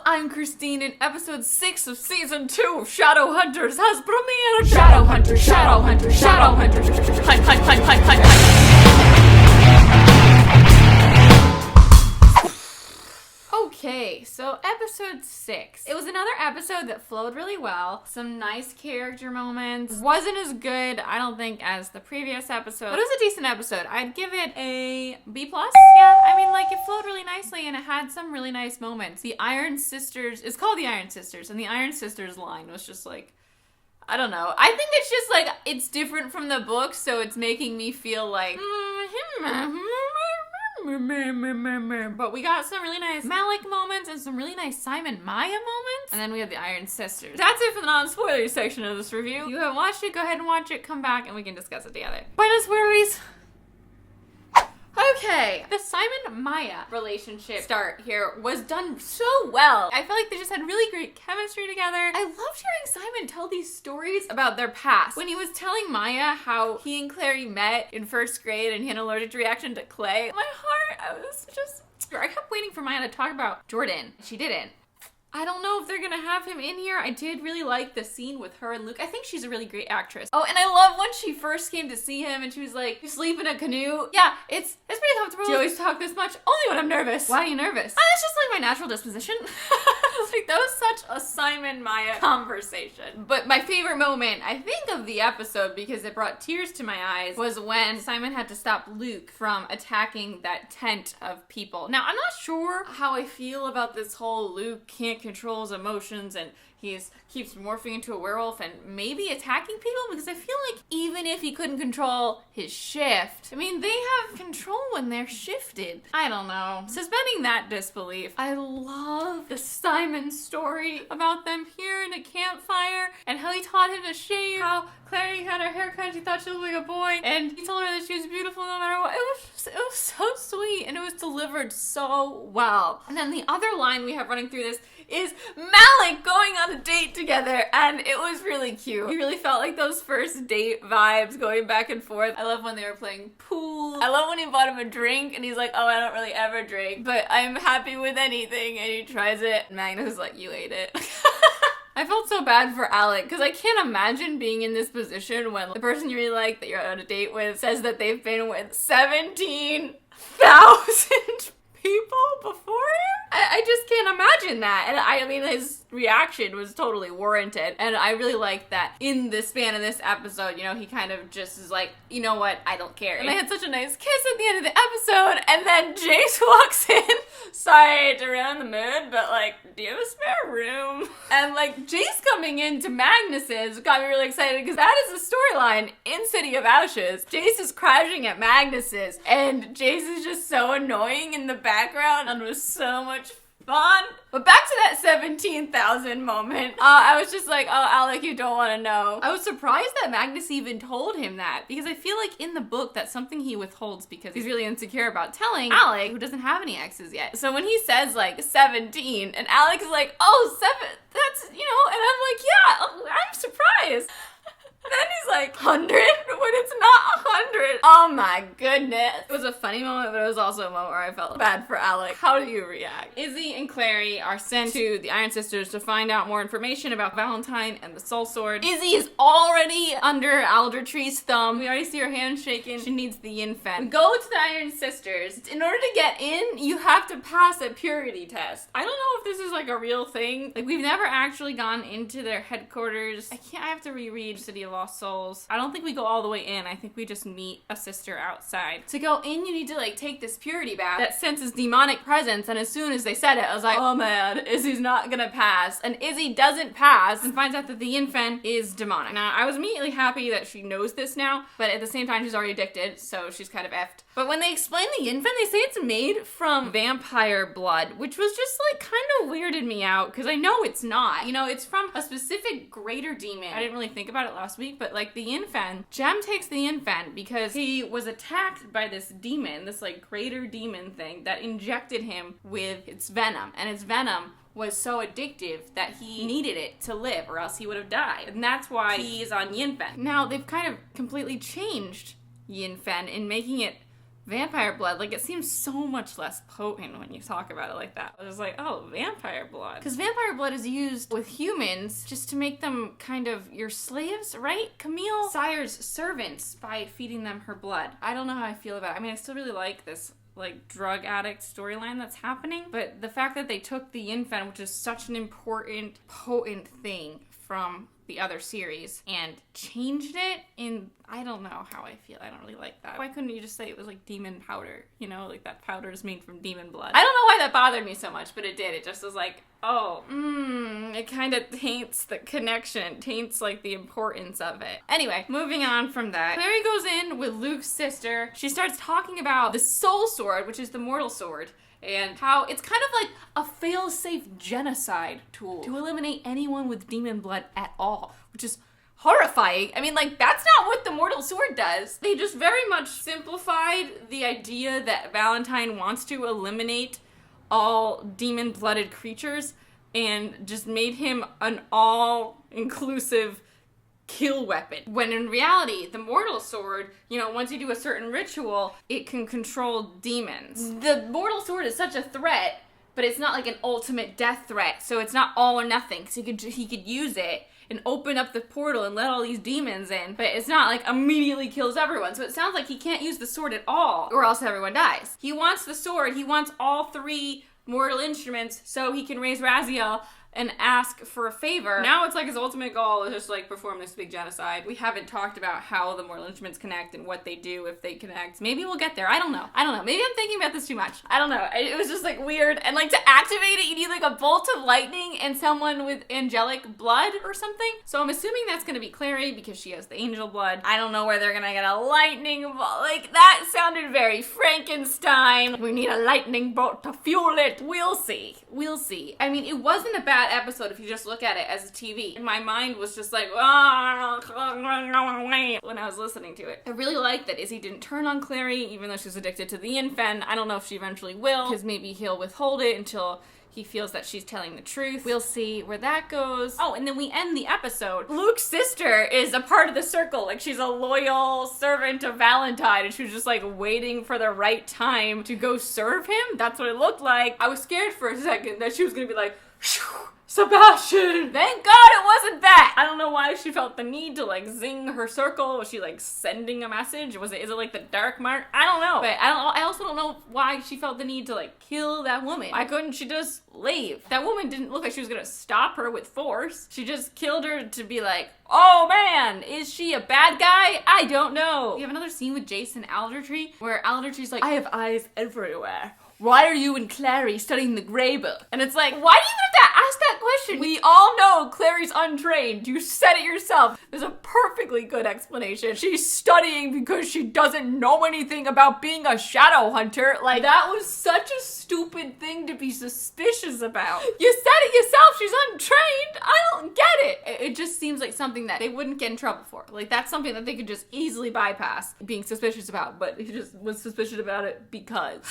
I'm Christine, and episode 6 of season 2 of Shadowhunters has premiered! Shadowhunters, Shadowhunters, Shadowhunters, hype, hype, hype, hype, hype, hype. Okay, so episode 6. It was another episode that flowed really well. Some nice character moments. Wasn't as good, I don't think, as the previous episode, but it was a decent episode. I'd give it a B+. Yeah, I mean, like, it flowed really nicely and it had some really nice moments. The Iron Sisters, it's called the Iron Sisters, and the Iron Sisters line was just like, I don't know. I think it's just like, it's different from the book, so it's making me feel like, but we got some really nice Malik moments and some really nice Simon Maya moments. And then we have the Iron Sisters. That's it for the non-spoilery section of this review. If you haven't watched it, go ahead and watch it, come back, and we can discuss it together. Bye, non-spoileries! Okay, the Simon-Maya relationship start here was done so well. I feel like they just had really great chemistry together. I loved hearing Simon tell these stories about their past. When he was telling Maya how he and Clary met in first grade and he had an allergic reaction to clay, my heart, I kept waiting for Maya to talk about Jordan. She didn't. I don't know if they're gonna have him in here. I did really like the scene with her and Luke. I think she's a really great actress. Oh, and I love when she first came to see him and she was like, "You sleep in a canoe?" Yeah, it's pretty comfortable. Do you always talk this much? Only when I'm nervous. Why are you nervous? It's just like my natural disposition. Like, that was such a Simon Maya conversation. But my favorite moment, I think, of the episode, because it brought tears to my eyes, was when Simon had to stop Luke from attacking that tent of people. Now, I'm not sure how I feel about this whole Luke can't control his emotions and keeps morphing into a werewolf and maybe attacking people, because I feel like even if he couldn't control his shift, I mean, they have control when they're shifted. I don't know. Suspending that disbelief, I love the Simon story about them here in a campfire and how he taught him to shave, how Clary had her haircut and she thought she looked like a boy, and he told her that she was beautiful no matter what. It was so sweet, and it was delivered so well. And then the other line we have running through this is Malik going on a date together, and it was really cute. You really felt like those first date vibes going back and forth. I love when they were playing pool. I love when he bought him a drink and he's like, "Oh, I don't really ever drink, but I'm happy with anything," and he tries it. And Magnus is like, "You ate it." I felt so bad for Alec, because I can't imagine being in this position when the person you really like that you're on a date with says that they've been with 17,000 people before him. I just can't imagine that. And I mean, his reaction was totally warranted. And I really like that in the span of this episode, you know, he kind of just is like, "You know what? I don't care." And they had such a nice kiss at the end of the episode. And then Jace walks in. "Sorry to ruin the mood, but like, do you have a spare room?" And like, Jace coming into Magnus's got me really excited, because that is a storyline in City of Ashes. Jace is crashing at Magnus's, and Jace is just so annoying in the background, and was so much fun. But back to that 17,000 moment. I was just like, "Oh, Alec, you don't want to know." I was surprised that Magnus even told him that, because I feel like in the book that's something he withholds because he's really insecure about telling Alec, who doesn't have any exes yet. So when he says like 17, and Alec is like, "Oh, 7, that's, you know," and I'm like, "Yeah, I'm surprised." Then he's like, 100? When it's not 100. Oh my goodness. It was a funny moment, but it was also a moment where I felt bad for Alec. How do you react? Izzy and Clary are sent to the Iron Sisters to find out more information about Valentine and the Soul Sword. Izzy is already under Aldertree's thumb. We already see her hand shaking. She needs the Yin-Fen. We go to the Iron Sisters. In order to get in, you have to pass a purity test. I don't know if this is like a real thing. Like, we've never actually gone into their headquarters. I have to reread City of Lost Souls. I don't think we go all the way in. I think we just meet a sister outside. To go in, you need to like take this purity bath that senses demonic presence, and as soon as they said it, I was like, "Oh man, Izzy's not gonna pass." And Izzy doesn't pass and finds out that the Yin-Fen is demonic. Now, I was immediately happy that she knows this now, but at the same time, she's already addicted, so she's kind of effed. But when they explain the Yin-Fen, they say it's made from vampire blood, which was just like kind of weirded me out, because I know it's not. You know, it's from a specific greater demon. I didn't really think about it last week, but like the Yin-Fen, Jem takes the Yin-Fen because he was attacked by this demon, this like greater demon thing that injected him with its venom, and its venom was so addictive that he needed it to live, or else he would have died. And that's why he is on Yin-Fen. Now, they've kind of completely changed Yin-Fen in making it vampire blood, like, it seems so much less potent when you talk about it like that. I was like, oh, vampire blood. Because vampire blood is used with humans just to make them kind of your slaves, right? Camille sires servants by feeding them her blood. I don't know how I feel about it. I mean, I still really like this, like, drug addict storyline that's happening, but the fact that they took the infant, which is such an important, potent thing from the other series, and changed it in, I don't know how I feel. I don't really like that. Why couldn't you just say it was like demon powder? You know, like that powder is made from demon blood. I don't know why that bothered me so much, but it did. It just was like, oh, it kind of taints the connection, taints like the importance of it. Anyway, moving on from that, Clary goes in with Luke's sister. She starts talking about the soul sword, which is the mortal sword, and how it's kind of like a fail-safe genocide tool to eliminate anyone with demon blood at all, which is horrifying. I mean, like, that's not what the mortal sword does. They just very much simplified the idea that Valentine wants to eliminate all demon-blooded creatures and just made him an all-inclusive kill weapon. When in reality, the mortal sword, you know, once you do a certain ritual, it can control demons. The mortal sword is such a threat, but it's not like an ultimate death threat, so it's not all or nothing. So he could use it and open up the portal and let all these demons in, but it's not like immediately kills everyone. So it sounds like he can't use the sword at all, or else everyone dies. He wants the sword, he wants all 3 mortal instruments so he can raise Raziel and ask for a favor. Now it's like his ultimate goal is just like perform this big genocide. We haven't talked about how the mortal instruments connect and what they do if they connect. Maybe we'll get there. I don't know. Maybe I'm thinking about this too much. I don't know. It was just like weird. And like to activate it, you need like a bolt of lightning and someone with angelic blood or something. So I'm assuming that's gonna be Clary because she has the angel blood. I don't know where they're gonna get a lightning bolt. Like that sounded very Frankenstein. We need a lightning bolt to fuel it. We'll see. I mean, it wasn't a bad episode if you just look at it as a TV. And my mind was just like, when I was listening to it. I really like that Izzy didn't turn on Clary, even though she's addicted to the infant. I don't know if she eventually will, because maybe he'll withhold it until he feels that she's telling the truth. We'll see where that goes. Oh, and then we end the episode. Luke's sister is a part of the circle. Like, she's a loyal servant of Valentine, and she was just, like, waiting for the right time to go serve him. That's what it looked like. I was scared for a second that she was gonna be like, Sebastian! Thank God it wasn't that! I don't know why she felt the need to, like, zing her circle. Was she, like, sending a message? Is it like the dark mark? I don't know. But I also don't know why she felt the need to, like, kill that woman. Why couldn't she just leave? That woman didn't look like she was gonna stop her with force. She just killed her to be like, oh man, is she a bad guy? I don't know. We have another scene with Jason Aldertree, where Aldertree's like, I have eyes everywhere. Why are you and Clary studying the Grey Book? And it's like, why do you have to ask that question? We all know Clary's untrained. You said it yourself. There's a perfectly good explanation. She's studying because she doesn't know anything about being a shadow hunter. Like, that was such a stupid thing to be suspicious about. You said it yourself. She's untrained. I don't get it. It just seems like something that they wouldn't get in trouble for. Like, that's something that they could just easily bypass being suspicious about, but he just was suspicious about it because...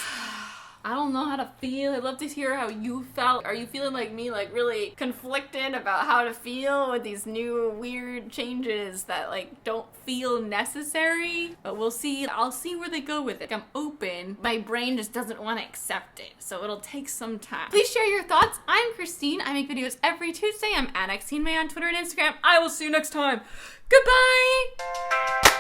I don't know how to feel. I'd love to hear how you felt. Are you feeling like me, like really conflicted about how to feel with these new weird changes that like don't feel necessary? But we'll see. I'll see where they go with it. I'm open. My brain just doesn't want to accept it, so it'll take some time. Please share your thoughts. I'm Christine. I make videos every Tuesday. I'm @XteenMay on Twitter and Instagram. I will see you next time. Goodbye!